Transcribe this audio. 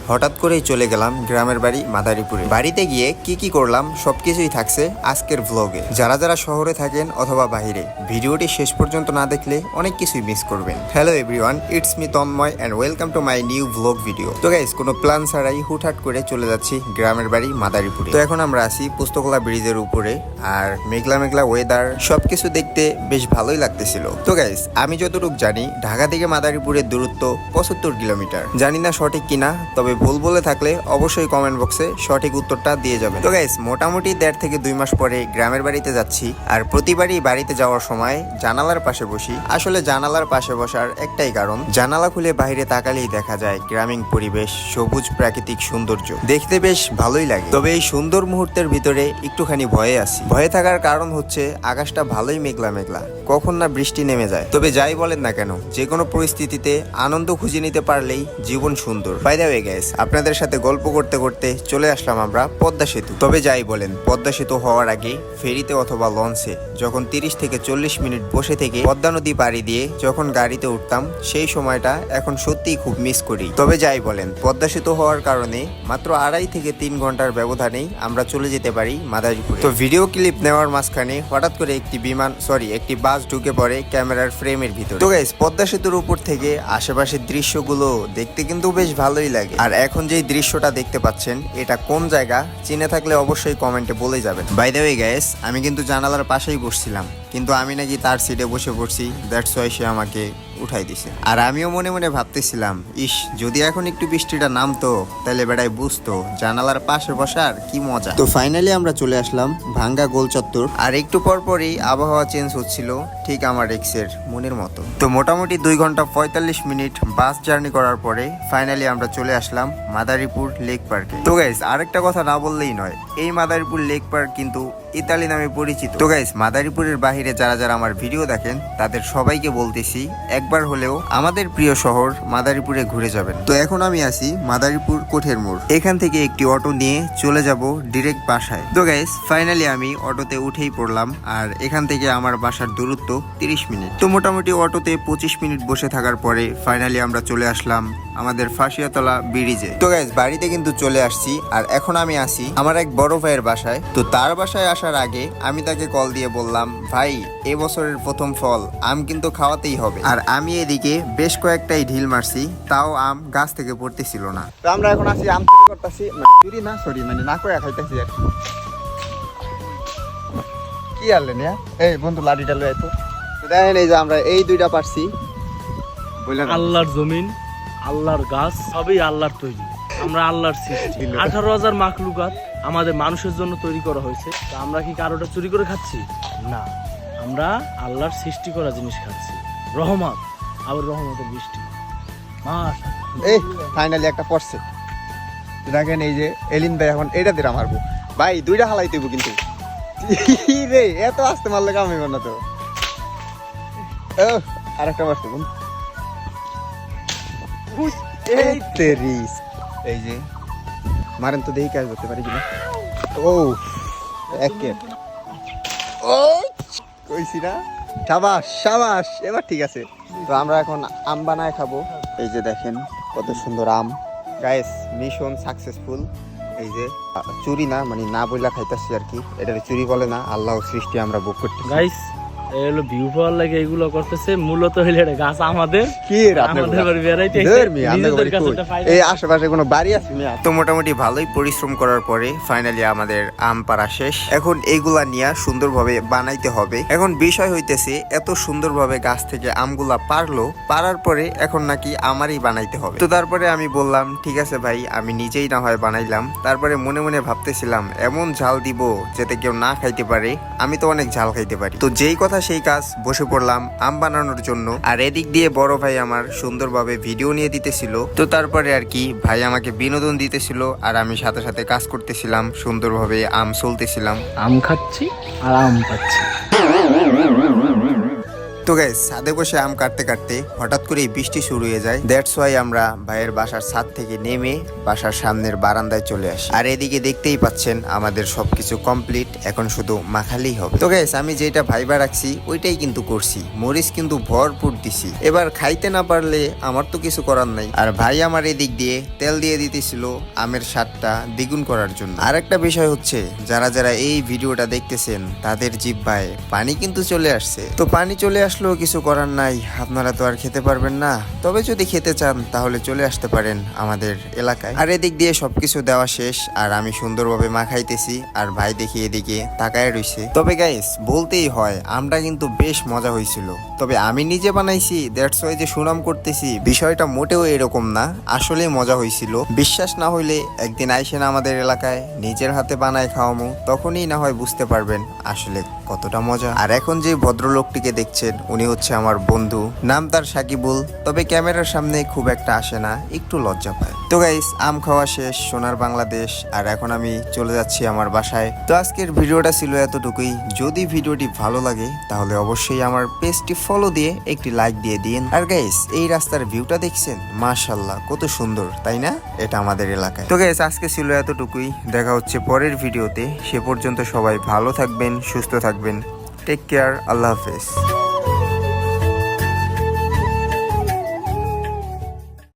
হঠাৎ করেই চলে গেলাম গ্রামের বাড়ি মাদারীপুরে। বাড়িতে গিয়ে কি কি করলাম সবকিছুই থাকছে আজকের ভ্লগে। যারা যারা শহরে থাকেন অথবা বাহিরে, ভিডিওটি শেষ পর্যন্ত না দেখলে অনেক কিছুই মিস করবেন। Hello everyone, it's me Tanmay and welcome to my new vlog video. তো গাইস, কোনো প্ল্যান ছাড়াই হুটহাট করে চলে যাচ্ছি গ্রামের বাড়ি মাদারীপুরে। তো এখন আমরা আছি পুস্তকলা ব্রিজের উপরে, আর মেঘলা মেঘলা ওয়েদার, সবকিছু দেখতে বেশ ভালোই লাগতেছিল। তো গাইস, আমি যতটুকু জানি ঢাকা থেকে মাদারীপুরের দূরত্ব 75 কিলোমিটার। জানি না সঠিক কিনা, তবে ভুল বলে থাকলে অবশ্যই কমেন্ট বক্সে সঠিক উত্তরটা দিয়ে যাবেন। তো গাইস, মোটামুটি 1.5 থেকে 2 মাস পরে গ্রামের বাড়িতে যাচ্ছি, আর প্রতিবারই বাড়িতে যাওয়ার সময় জানালার পাশে বসি। আসলে জানালার পাশে বসার একটাই কারণ, জানালা খুলে বাইরে তাকালেই দেখা যায় গ্রামীণ পরিবেশ, সবুজ প্রাকৃতিক সৌন্দর্য, দেখতে বেশ ভালোই লাগে। তবে এই সুন্দর মুহূর্তের ভিতরে একটুখানি ভয়ে আছি। ভয়ে থাকার কারণ হচ্ছে আকাশটা ভালোই মেঘলা মেঘলা, কখন না বৃষ্টি নেমে যায়। তবে যাই বলেন না কেন, যে কোনো পরিস্থিতিতে আনন্দ খুঁজে নিতে পারলেই জীবন সুন্দর। বাই দ্য ওয়ে গাইস, আপনাদের সাথে গল্প করতে করতে চলে আসলাম আমরা পদ্মা সেতু। তবে যাই বলেন, পদ্মা সেতু হওয়ার আগে ফেরিতে অথবা লঞ্চে যখন 30 থেকে 40 মিনিট বসে থেকে পদ্মা নদী পাড়ি দিয়ে যখন গাড়িতে উঠতাম, সেই সময়টা এখন সত্যিই খুব মিস করি। তবে যাই বলেন, পদ্মা সেতু হওয়ার কারণে মাত্র 2.5 থেকে 3 ঘন্টার ব্যবধানেই আমরা চলে যেতে পারি মাদারীপুরে। তো ভিডিও ক্লিপ নেওয়ার মাঝখানে হঠাৎ করে একটি বাস ঢুকে পড়ে ক্যামেরার ফ্রেমের ভিতরে। তো গাইস, পদ্মা সেতুর উপর থেকে আশেপাশের দৃশ্যগুলো দেখতে কিন্তু বেশ ভালোই লাগে। আর এখন যেই দৃশ্যটা দেখতে পাচ্ছেন, এটা কোন জায়গা চিনে থাকলে অবশ্যই কমেন্টে বলে যাবেন। বাই দ্য ওয়ে গাইস, আমি কিন্তু জানালার পাশেই বসছিলাম, কিন্তু আমি নাকি তার সিটে বসে পড়ছি, দ্যাটস ওয়াই সে আমাকে উঠাই দিছে। আর আমিও মনে মনে ভাবতেছিলাম, ইস, যদি এখন একটু বৃষ্টিটা নামতো তাহলে বেড়াই বুঝতো জানালার পাশে বসার কি মজা। তো ফাইনালি আমরা চলে আসলাম ভাঙ্গা গোল চত্বর, আর একটু পরপরই আবহাওয়া চেঞ্জ হচ্ছিল, ঠিক আমার এক্সের মনের মতো। তো মোটামুটি 2 ঘন্টা 45 মিনিট বাস জার্নি করার পরে ফাইনালি আমরা চলে আসলাম মাদারীপুর লেক পার্কে। তো গাইস, আরেকটা কথা না বললেই নয়, এই মাদারীপুর লেক পার্ক কিন্তু ইতালি নামে পরিচিত। তো গাইস, মাদারীপুরের বাহিরে যারা যারা আমার ভিডিও দেখেন, তাদের সবাইকে বলতেছি একবার হলেও আমাদের প্রিয় শহর মাদারীপুরে ঘুরে যাবেন। তো এখন আমি আছি মাদারীপুর কোঠের মোড়, এখান থেকে একটি অটো নিয়ে চলে যাব ডিরেক্ট বাসায়। তো গাইস, ফাইনালি আমি অটোতে উঠেই পড়লাম, আর এখান থেকে আমার বাসার দূরত্ব 30 মিনিট। তো মোটামুটি অটোতে 25 মিনিট বসে থাকার পরে ফাইনালি আমরা চলে আসলাম আমাদের ফাঁসিয়াতলা ব্রিজে। তো গাইস, বাড়িতে কিন্তু চলে আসছি, আর এখন আমি আছি আমার এক বড় ভাইয়ের বাসায়। তো তার বাসায় আসার আগে আমি তাকে কল দিয়ে বললাম, ভাই, এবছরের প্রথম ফল আম কিন্তু খাওয়াতেই হবে। আর আমি এদিকে বেশ কয়েকটাই ঢিল মারছি, তাও আম গাছ থেকে পড়তেছিল না। তো আমরা এখন আছি আম চুরি করতেছি, না করে খাইতেছি আর কি আনলেন। এই বন্ধু, লাঠিটা লয়ে তো দেখেন, এই যে আমরা এই 2টা পারছি। আল্লাহর জমিন, আল্লাহর গাছ, সবই আল্লাহর তৈরি। আমরা আল্লাহর সৃষ্টি। 18,000 মাখলুকাত আমাদের মানুষের জন্য তৈরি করা হয়েছে। তা আমরা কি কারোটা চুরি করে খাচ্ছি? না, আমরা আল্লাহর সৃষ্টি করা জিনিস খাচ্ছি। রহমত, আবার রহমতের বৃষ্টি। এই ফাইনালি একটা পড়ছে, দেখেন এই যে এলিন ভাই এখন এটা দিয়ে মারবো। ভাই, 2টা হালাই দেবো কিন্তু রে, এত আসতে মারলে কামে না তো। আর একটা মারছে বোন, এই যে মারেন তো, দেখি কাজ করতে পারি কিনা। ও একে ও কইছি না, সাবাস সাবাস, এবার ঠিক আছে। তো আমরা এখন আম বানায় খাবো। এই যে দেখেন কত সুন্দর আম গাইস, মিশন সাকসেসফুল। এই যে চুরি না, মানে না বইলা খাইতেছি আর কি, এটা চুরি বলে না, আল্লাহ সৃষ্টি আমরা ভোগ করতে। গাইস, এই হলো ভিউ পাওয়ার লাগে এগুলো করতেছে, মূলত হইলে এটা গাছ আমাদের। কি আমাদের বাড়ি বেড়াইতে এই আশেপাশে কোনো বাড়ি আছে? তো মোটামুটি ভালোই পরিশ্রম করার পরে ফাইনালি আমাদের আম পাড়া শেষ। এখন এইগুলা নিয়ে সুন্দরভাবে বানাইতে হবে। এখন বিষয় হইতেছে, এত সুন্দরভাবে গাছ থেকে আমগুলা পারার পরে এখন নাকি আমারই বানাইতে হবে। তো তারপরে আমি বললাম, ঠিক আছে ভাই, আমি নিজেই না হয় বানাইলাম। তারপরে মনে মনে ভাবতেছিলাম, এমন ঝাল দিব যাতে কেউ না খাইতে পারে, আমি তো অনেক ঝাল খাইতে পারি। তো যেই কথা সেই কাজ, বসে পড়লাম আম বানানোর জন্য। আর এদিক দিয়ে বড় ভাই আমার সুন্দরভাবে ভিডিও নিয়ে দিতেছিল। তো তারপরে আর কি, ভাই আমাকে বিনোদন দিতেছিল, আর আমি সাথে সাথে কাজ করতেছিলাম, সুন্দরভাবে আম চলতেছিলাম। আম খাচ্ছি আর আম পাচ্ছি। তো গাইস ছাদে বসে আম কাটতে কাটতে হঠাৎ করে বৃষ্টি শুরু হয়ে যায়। দ্যাটস ওয়াই আমরা ভাইয়ের বাসার ছাদ থেকে নেমে বাসার সামনের বারান্দায় চলে আসি। আর এদিকে দেখতেই পাচ্ছেন আমাদের সবকিছু কমপ্লিট, এখন শুধু মাখালেই হবে। তো গাইস আমি যেটা ভাইবা রাখছি ওইটাই কিন্তু করছি, মরিচ কিন্তু ভরপুর দিছি। এবার খাইতে না পারলে আমার তো কিছু করার নাই। আর ভাই আমার এদিক দিয়ে তেল দিয়ে দিতেছিল আমের স্বাদটা দ্বিগুণ করার জন্য। আর একটা বিষয় হচ্ছে যারা যারা এই ভিডিওটা দেখতেছেন তাদের জিহ্বায় পানি কিন্তু চলে আসছে। তো পানি চলে আসলেও কিছু করার নাই, আপনারা তো আর খেতে পারবেন না। তবে যদি খেতে চান তাহলে চলে আসতে পারেন আমাদের এলাকায়। আর এদিক দিয়ে সবকিছু দেওয়া শেষ আর আমি সুন্দরভাবে মাখাইতেছি আর ভাই দেখি এদিকে তাকায় রইছে। তবে গাইস বলতেই হয় আমটা কিন্তু বেশ মজা হয়েছিল। তবে আমি নিজে বানাইছি দ্যাটস ওয়াই যে সুনাম করতেছি বিষয়টা মোটেও এরকম না, আসলেই মজা হয়েছিল। বিশ্বাস না হইলে একদিন আইসেন আমাদের এলাকায়, নিজের হাতে বানায় খাওয়ামো, তখনই না হয় বুঝতে পারবেন আসলে কতটা মজা। আর এখন যে ভদ্রলোকটিকে দেখছেন উনি হচ্ছে আমার বন্ধু, নাম তার সাকিবুল। তবে ক্যামেরার সামনে খুব একটা আসে না, একটু লজ্জা পায়। তো গাইস আম খাওয়া শেষ সোনার বাংলাদেশ, আর এখন আমি চলে যাচ্ছি আমার বাসায়। তো আজকের ভিডিওটা ছিল এতটুকুই। যদি ভিডিওটি ভালো লাগে তাহলে অবশ্যই আমার পেজটি ফলো দিয়ে একটি লাইক দিয়ে দিন। আর গাইস এই রাস্তার ভিউটা দেখছেন, মাশাআল্লাহ কত সুন্দর তাই না? এটা আমাদের এলাকায়। তো গাইস আজকে ছিল এতটুকুই, দেখা হচ্ছে পরের ভিডিওতে। সে পর্যন্ত সবাই ভালো থাকবেন, সুস্থ থাকবেন। টেক কেয়ার, আল্লাহ হাফেজ।